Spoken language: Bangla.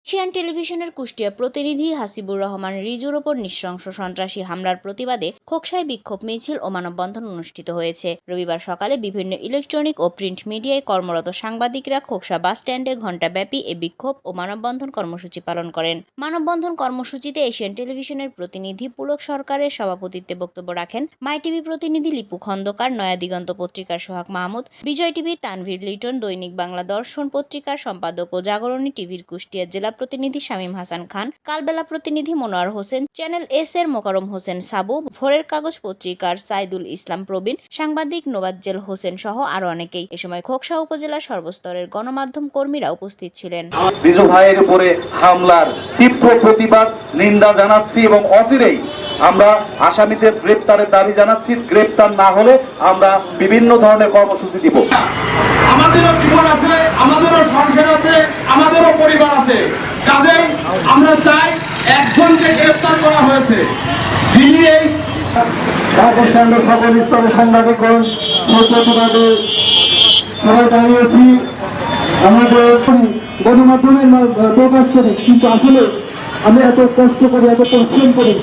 এশিয়ান টেলিভিশনের কুষ্টিয়া প্রতিনিধি হাসিবুর রহমান রিজুর ওপর নৃশংস সন্ত্রাসী হামলার প্রতিবাদে খোকসায় বিক্ষোভ মিছিল ও মানববন্ধন অনুষ্ঠিত হয়েছে। রবিবার সকালে বিভিন্ন ইলেকট্রনিক ও প্রিন্ট মিডিয়ায় কর্মরত সাংবাদিকরা খোকসা বাস স্ট্যান্ডে ঘণ্টাব্যাপী এ বিক্ষোভ ও মানববন্ধন কর্মসূচি পালন করেন। মানববন্ধন কর্মসূচিতে এশিয়ান টেলিভিশনের প্রতিনিধি পুলক সরকারের সভাপতিত্বে বক্তব্য রাখেন মাই টিভি প্রতিনিধি লিপু খন্দকার, নয়া দিগন্ত পত্রিকার সোহাগ মাহমুদ, বিজয় টিভির তানভীর লিটন, দৈনিক বাংলা দর্শন পত্রিকার সম্পাদক ও জাগরণী টিভির কুষ্টিয়া জেলা প্রতিনিধি শামীম হাসান খান, কালবেলা প্রতিনিধি মনোয়ার হোসেন, চ্যানেল এস এর মোকারম হোসেন সাবু, ভোরের কাগজ পত্রিকার সাইদুল ইসলাম প্রবীণ, সাংবাদিক নোবাজ্জেল হোসেন সহ আরো অনেকেই। এ সময় খোকসা উপজেলার সর্বস্তরের গণমাধ্যম কর্মীরা উপস্থিত ছিলেন। রিজু ভাইয়ের উপরে হামলার তীব্র প্রতিবাদ নিন্দা জানাচ্ছি এবং অচিরেই আমরা আসামিদের গ্রেপ্তারের দাবি জানাচ্ছি। গ্রেপ্তার না হলে আমরা বিভিন্ন ধরনের কর্মসূচি দিব। আমাদেরও জীবন আছে, আমাদেরও সংসার আছে, আমাদেরও পরিবার আছে। কাজেই আমরা চাই একজনকে গ্রেপ্তার করা হয়েছে, যিনি এই সকল স্তরে সাংবাদিকগণ প্রতিবাদে সবাই দাঁড়িয়েছি। আমাদের গণমাধ্যমের প্রকাশ করি, কিন্তু আসলে আমি এত কষ্ট করি, এত পরিশ্রম করি।